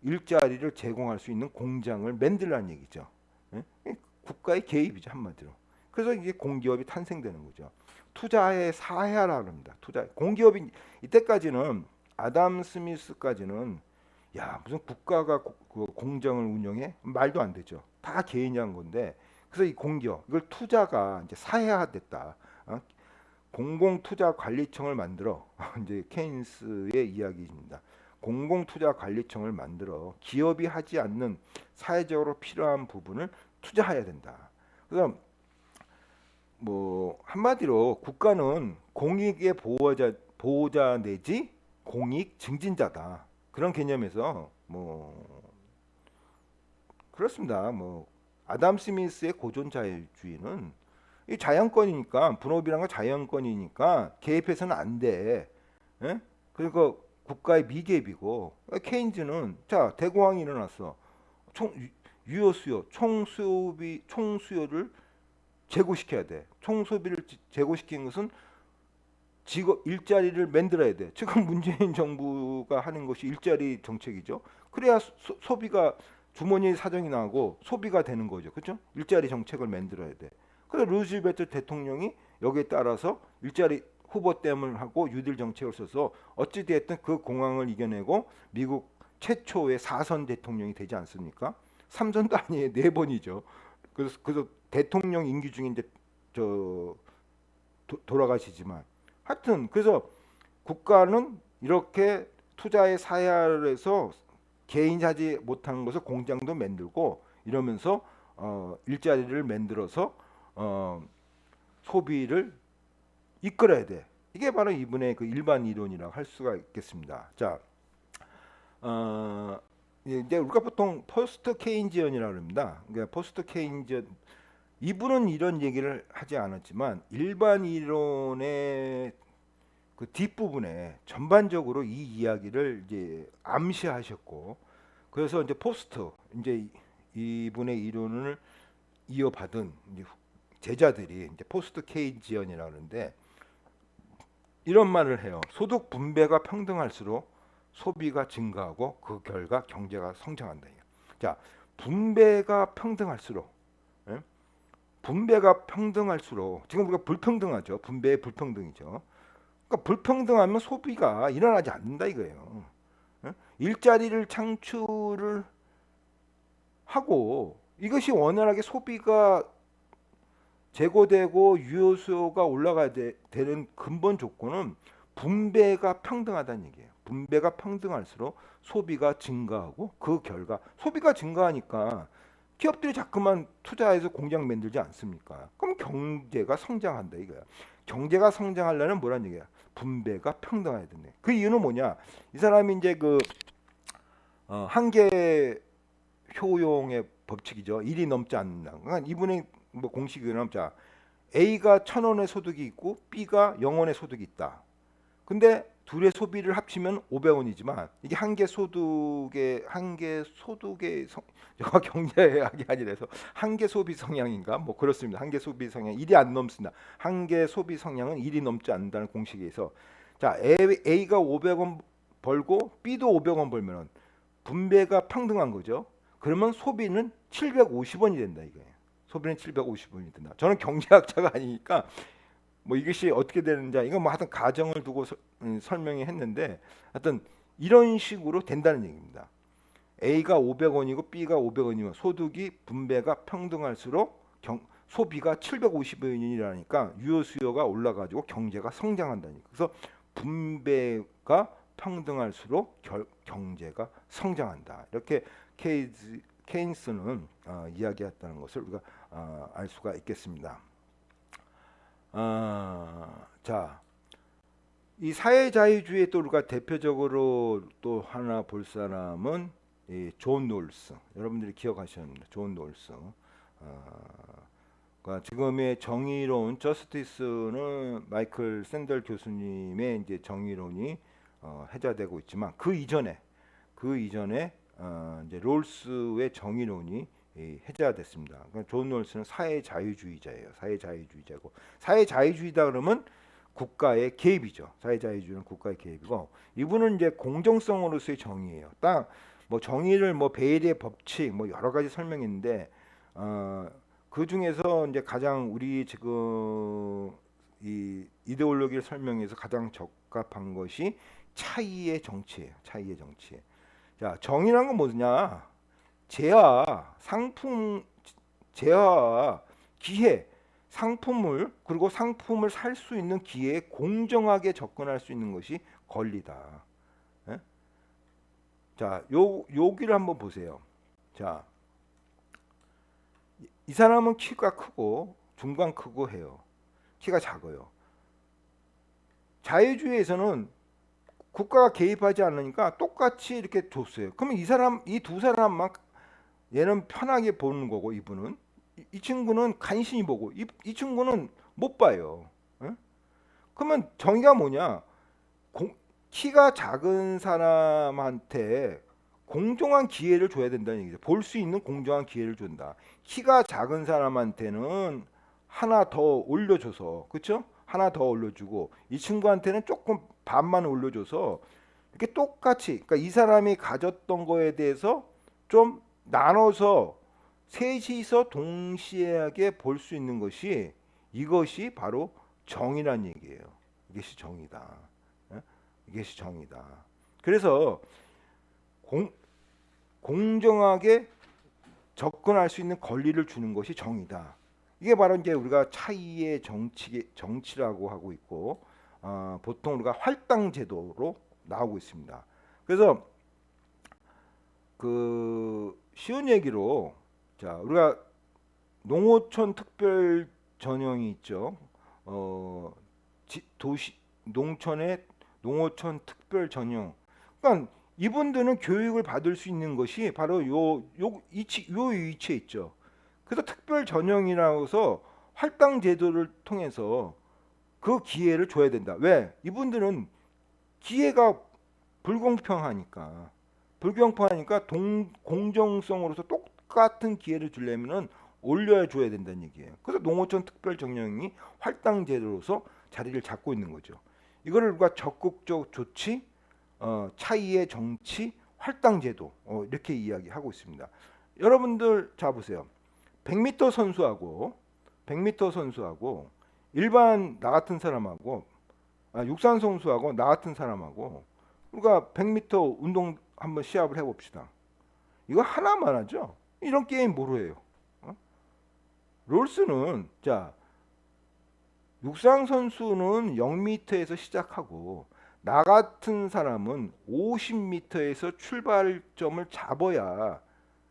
일자리를 제공할 수 있는 공장을 만들라는 얘기죠. 예? 국가의 개입이죠 한마디로. 그래서 이게 공기업이 탄생되는 거죠. 투자에 사해하라 합니다. 투자 공기업이 이때까지는 아담 스미스까지는 야 무슨 국가가 그 공장을 운영해 말도 안 되죠. 다 개인이 한 건데 그래서 이 공기업 이걸 투자가 이제 사회화됐다. 어? 공공투자관리청을 만들어 이제 케인스의 이야기입니다. 공공투자관리청을 만들어 기업이 하지 않는 사회적으로 필요한 부분을 투자해야 된다. 그래서 뭐 한마디로 국가는 공익의 보호자 내지 공익 증진자다. 그런 개념에서 뭐 그렇습니다. 뭐 아담 스미스의 고존 자유주의는 이 자연권이니까 분업이란 건 자연권이니까 개입해서는 안 돼. 예? 그러니까 국가의 미개입이고 케인즈는 자 대공황이 일어났어. 총 유효 수요, 총수요를 제고시켜야 돼. 총소비를 제고시키는 것은 직업 일자리를 만들어야 돼. 지금 문재인 정부가 하는 것이 일자리 정책이죠. 그래야 소비가 주머니 사정이 나고 소비가 되는 거죠. 그렇죠? 일자리 정책을 만들어야 돼. 그래서 루즈벨트 대통령이 여기에 따라서 일자리 후보 때문을 하고 뉴딜 정책을 써서 어찌 됐든 그 공황을 이겨내고 미국 최초의 4선 대통령이 되지 않습니까? 3선도 아니에요. 4번이죠. 그래서 대통령 임기 중에 이제 저 돌아가시지만 하여튼 그래서 국가는 이렇게 투자의 사야를 해서 개인이 하지 못하는 것을 공장도 만들고 이러면서 일자리를 만들어서 어, 소비를 이끌어야 돼. 이게 바로 이분의 그 일반 이론이라고 할 수가 있겠습니다. 자, 어, 이제 우리가 보통 포스트 케인지언이라고 합니다. 그러니까 포스트 케인지언 이분은 이런 얘기를 하지 않았지만 일반 이론의 그 뒷부분에 전반적으로 이 이야기를 이제 암시하셨고 그래서 이제 포스트 이제 이분의 이론을 이어받은 이제 제자들이 이제 포스트 케인지언이라고 하는데 이런 말을 해요. 소득 분배가 평등할수록 소비가 증가하고 그 결과 경제가 성장한다. 자, 분배가 평등할수록 예? 분배가 평등할수록 지금 우리가 불평등하죠. 분배의 불평등이죠. 그러니까 불평등하면 소비가 일어나지 않는다 이거예요. 예? 일자리를 창출을 하고 이것이 원활하게 소비가 제고되고 유효 수요가 올라가야 되는 근본 조건은 분배가 평등하다는 얘기예요. 분배가 평등할수록 소비가 증가하고 그 결과 소비가 증가하니까 기업들이 자꾸만 투자해서 공장 만들지 않습니까? 그럼 경제가 성장한다 이거야. 경제가 성장하려면 뭐란 얘기야? 분배가 평등해야 된다. 그 이유는 뭐냐? 이 사람이 이제 그 한계 효용의 법칙이죠. 1이 넘지 않는다. 그러니까 이분의 뭐 공식이나 자 A가 1,000원의 소득이 있고 B가 0원의 소득이 있다. 근데 둘의 소비를 합치면 500원이지만 이게 한계 소득의 제가 경제학이 아니라서 한계 소비 성향인가 뭐 그렇습니다. 한계 소비 성향 1이 안 넘습니다. 한계 소비 성향은 1이 넘지 않는다는 공식에서 자 A가 500원 벌고 B도 500원 벌면 분배가 평등한 거죠. 그러면 소비는 750원이 된다 이거예요. 소비는 750원이 된다. 저는 경제학자가 아니니까 뭐 이것이 어떻게 되는지 이건 뭐 하여튼 가정을 두고 설명이 했는데 하여튼 이런 식으로 된다는 얘기입니다. A가 500원이고 B가 500원이면 소득이 분배가 평등할수록 소비가 750원이라니까 유효 수요가 올라가지고 경제가 성장한다니까. 그래서 분배가 평등할수록 경제가 성장한다. 이렇게 케인스는 이야기했다는 것을 우리가 알 수가 있겠습니다. 자, 이 사회자유주의의 또 우리가 대표적으로 또 하나 볼 사람은 이 존 롤스. 여러분들이 기억하셔야 합니다. 존 롤스. 그러니까 지금의 정의로운 저스티스는 마이클 샌델 교수님의 이제 정의론이 해자되고 있지만 그 이전에 이제 롤스의 정의론이 해자됐습니다. 그러니까 존 롤스는 사회자유주의자예요. 사회자유주의자고 사회자유주의다 그러면 국가의 개입이죠. 사회자유주의는 국가의 개입이고 이분은 이제 공정성으로서의 정의예요. 딱 뭐 정의를 뭐 베일의 법칙 뭐 여러 가지 설명했는데 그 중에서 이제 가장 우리 지금 이 이데올로기를 설명해서 가장 적합한 것이 차이의 정치예요. 차이의 정치. 자, 정의란 건 뭐냐? 재화, 상품, 재화, 기회, 상품을 그리고 상품을 살 수 있는 기회에 공정하게 접근할 수 있는 것이 권리다. 예? 자, 여기를 한번 보세요. 자, 이 사람은 키가 크고 중간 크고 해요. 키가 작아요. 자유주의에서는 국가가 개입하지 않으니까 똑같이 이렇게 줬어요. 그러면 이 두 사람만 얘는 편하게 보는 거고 이분은 이 친구는 간신히 보고 이 친구는 못 봐요. 예? 그러면 정의가 뭐냐? 키가 작은 사람한테 공정한 기회를 줘야 된다는 얘기죠. 볼 수 있는 공정한 기회를 준다. 키가 작은 사람한테는 하나 더 올려줘서, 그렇죠? 하나 더 올려주고 이 친구한테는 조금 반만 올려줘서 이렇게 똑같이, 그러니까 이 사람이 가졌던 거에 대해서 좀 나눠서 셋이서 동시에 볼 수 있는 것이 이것이 바로 정의란 얘기예요. 이것이 정의다. 예? 이것이 정의다. 그래서 공정하게 접근할 수 있는 권리를 주는 것이 정의다. 이게 바로 이제 우리가 차이의 정치라고 하고 있고, 보통 우리가 할당 제도로 나오고 있습니다. 그래서 그 쉬운 얘기로, 자, 우리가 농어촌 특별 전형이 있죠. 도시 농촌의 농어촌 특별 전형. 그러니까 이분들은 교육을 받을 수 있는 것이 바로 요 위치에 있죠. 그래서 특별 전형이라고 해서 할당 제도를 통해서 그 기회를 줘야 된다. 왜? 이분들은 기회가 불공평하니까. 공정성으로서 똑같은 기회를 주려면은 올려야 줘야 된다는 얘기예요. 그래서 농어촌 특별 전형이 할당 제도로서 자리를 잡고 있는 거죠. 이거를 우리가 적극적 조치, 차이의 정치, 할당 제도, 이렇게 이야기하고 있습니다. 여러분들 자 보세요. 100m 선수하고 100m 선수하고 일반 나 같은 사람하고, 육상 선수하고 나 같은 사람하고 우리가 100m 운동 한번 시합을 해봅시다. 이거 하나만 하죠. 이런 게임 뭐로 해요? 롤스는, 자, 육상 선수는 0m에서 시작하고 나 같은 사람은 50m에서 출발점을 잡아야,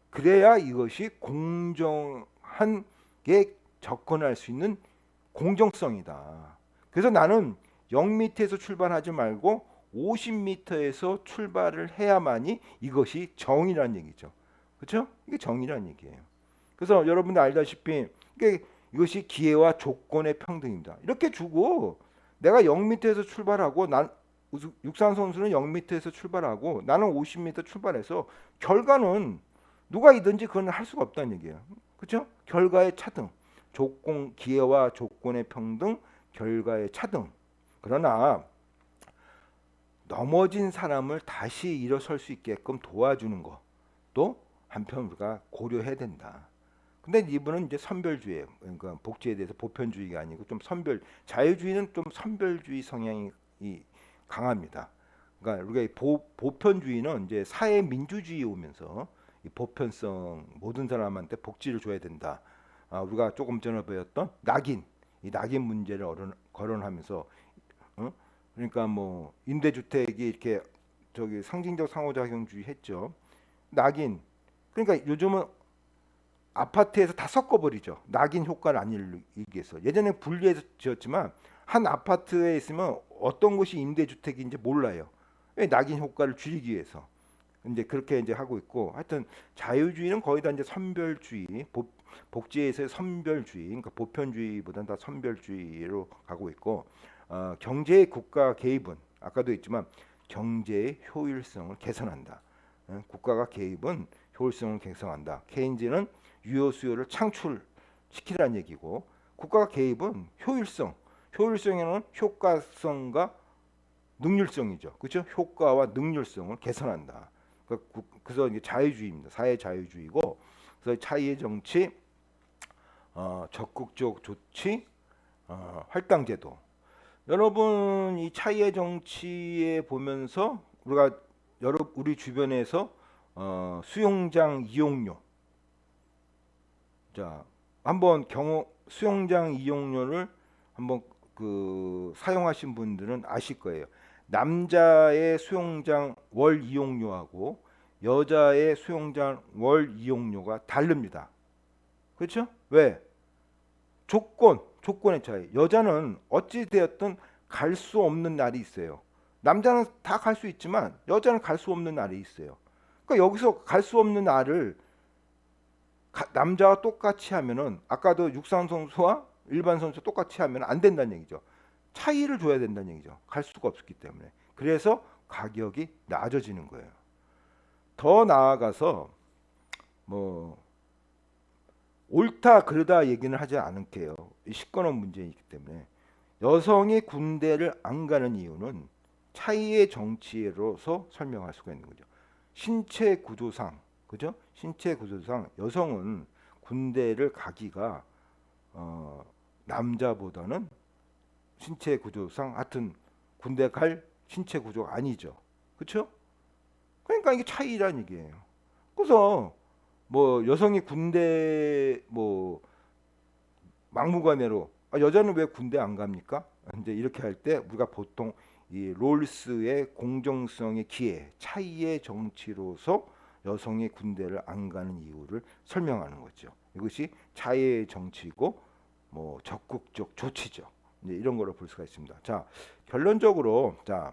그래야 이것이 공정한 게 접근할 수 있는 공정성이다. 그래서 나는 0m에서 출발하지 말고 50m에서 출발을 해야만이 이것이 정의란 얘기죠. 그렇죠? 이게 정의란 얘기예요. 그래서 여러분들 알다시피 이것이 기회와 조건의 평등입니다. 이렇게 주고, 내가 0m에서 출발하고 육상 선수는 0m에서 출발하고 나는 50m 출발해서 결과는 누가 이든지 그건 할 수가 없다는 얘기예요. 그렇죠? 결과의 차등, 기회와 조건의 평등, 결과의 차등. 그러나 넘어진 사람을 다시 일어설 수 있게끔 도와주는 것도 한편 우리가 고려해야 된다. 근데 이분은 이제 선별주의예요. 그러니까 복지에 대해서 보편주의가 아니고 좀 자유주의는 좀 선별주의 성향이 강합니다. 그러니까 우리가 보편주의는 이제 사회 민주주의 오면서 이 보편성, 모든 사람한테 복지를 줘야 된다. 우리가 조금 전에 배웠던 이 낙인 문제를 거론하면서, 어? 그러니까 뭐 임대주택이 이렇게 저기 상징적 상호작용주의 했죠. 낙인. 그러니까 요즘은 아파트에서 다 섞어버리죠. 낙인 효과를 안 일으키기 위해서. 예전에 분리해서 지었지만 한 아파트에 있으면 어떤 곳이 임대주택인지 몰라요. 왜? 낙인 효과를 줄이기 위해서. 이제 그렇게 이제 하고 있고, 하여튼 자유주의는 거의 다 이제 선별주의, 복지에서의 선별주의, 그러니까 보편주의보다는 다 선별주의로 가고 있고, 경제의 국가 개입은 아까도 했지만 경제의 효율성을 개선한다. 국가가 개입은 효율성을 개선한다. 케인즈는 유효 수요를 창출시키라는 얘기고, 국가 개입은 효율성에는 효과성과 능률성이죠. 그렇죠? 효과와 능률성을 개선한다. 그래서 이제 자유주의입니다. 사회 자유주의고, 그래서 차이의 정치, 적극적 조치, 할당제도. 여러분 이 차이의 정치에 보면서 우리 주변에서 수영장 이용료, 자, 한번 수영장 이용료를 한번 사용하신 분들은 아실 거예요. 남자의 수영장 월 이용료하고 여자의 수영장 월 이용료가 다릅니다. 그렇죠? 왜? 조건의 차이. 여자는 어찌 되었든 갈 수 없는 날이 있어요. 남자는 다 갈 수 있지만 여자는 갈 수 없는 날이 있어요. 그러니까 여기서 갈 수 없는 날을 남자와 똑같이 하면은, 아까도 육상 선수와 일반 선수 똑같이 하면 안 된다는 얘기죠. 차이를 줘야 된다는 얘기죠. 갈 수가 없기 때문에. 그래서 가격이 낮아지는 거예요. 더 나아가서 뭐 옳다 그르다 얘기는 하지 않을게요. 식권업 문제이기 때문에. 여성이 군대를 안 가는 이유는 차이의 정치로서 설명할 수가 있는 거죠. 신체 구조상, 그죠? 신체 구조상 여성은 군대를 가기가 남자보다는 신체 구조상 하여튼 군대 갈 신체 구조가 아니죠. 그렇죠? 그러니까 이게 차이란 얘기예요. 그래서 뭐 여성이 군대 뭐 막무가내로 여자는 왜 군대 안 갑니까? 이제 이렇게 할 때 우리가 보통 이 롤스의 공정성의 기회, 차이의 정치로서 여성이 군대를 안 가는 이유를 설명하는 거죠. 이것이 차이의 정치고 뭐 적극적 조치죠. 이제 이런 거로 볼 수가 있습니다. 자, 결론적으로 자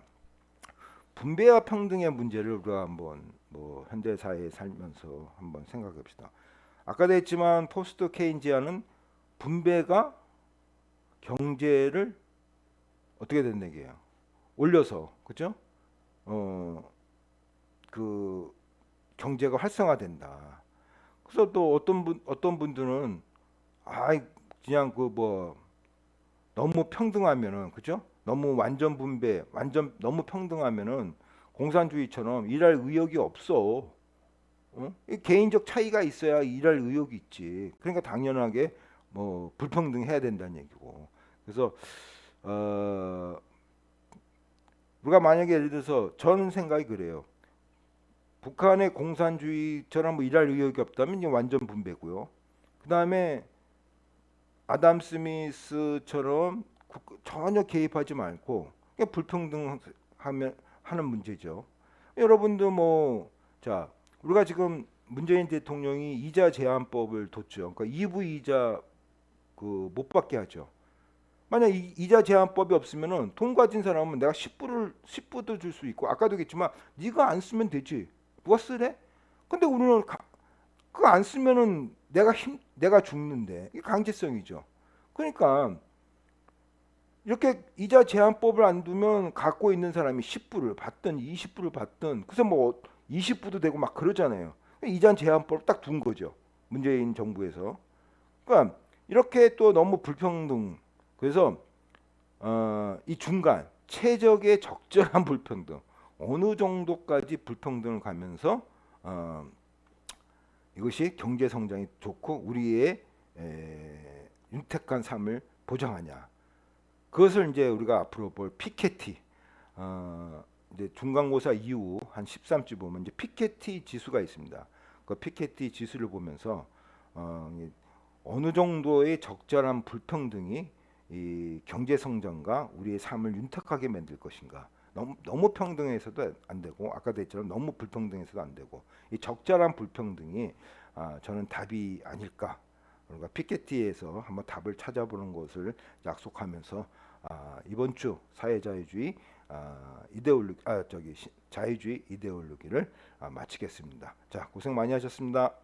분배와 평등의 문제를 우리가 한번 뭐 현대 사회에 살면서 한번 생각해 봅시다. 아까도 했지만 포스트 케인지아는 분배가 경제를 어떻게 된다 얘기예요. 올려서 그죠? 그 경제가 활성화된다. 그래서 또 어떤 분들은 아 그냥 그 뭐 너무 평등하면은 그죠? 너무 완전 분배, 완전 너무 평등하면은 공산주의처럼 일할 의욕이 없어. 이 개인적 차이가 있어야 일할 의욕이 있지. 그러니까 당연하게 뭐 불평등해야 된다는 얘기고. 그래서 어 우리가 만약에 예를 들어서 저는 생각이 그래요. 북한의 공산주의처럼 뭐 일할 의욕이 없다면 이제 완전 분배고요. 그 다음에 아담 스미스처럼 전혀 개입하지 말고 그냥 불평등하면 하는 문제죠. 여러분도 뭐 자 우리가 지금 문재인 대통령이 이자 제한법을 뒀죠. 그러니까 이부 이자 그 못 받게 하죠. 만약 이자 제한법이 없으면은 돈 가진 사람은 내가 10불도 줄 수 있고 아까도 얘기했지만 네가 안 쓰면 되지. 누가 쓰래? 근데 우리는 그거 안 쓰면은 내가 죽는데 이게 강제성이죠. 그러니까 이렇게 이자 제한법을 안 두면 갖고 있는 사람이 10불을 받든 20불을 받든 그래서 뭐 20불도 되고 막 그러잖아요. 이자 제한법을 딱 둔 거죠. 문재인 정부에서. 그러니까 이렇게 또 너무 불평등. 그래서 이 중간 최적의 적절한 불평등 어느 정도까지 불평등을 가면서 이것이 경제 성장이 좋고 우리의 윤택한 삶을 보장하냐. 그것을 이제 우리가 앞으로 볼 피케티 이제 중간고사 이후 한 13주 보면 이제 피케티 지수가 있습니다. 그 피케티 지수를 보면서 어느 정도의 적절한 불평등이 이 경제 성장과 우리의 삶을 윤택하게 만들 것인가. 너무 평등해서도 안 되고 아까도 했지만 너무 불평등해서도 안 되고 이 적절한 불평등이 저는 답이 아닐까. 그러니까 피케티에서 한번 답을 찾아보는 것을 약속하면서 이번 주 사회자유주의 자유주의 이데올로기를 마치겠습니다. 자 고생 많이 하셨습니다.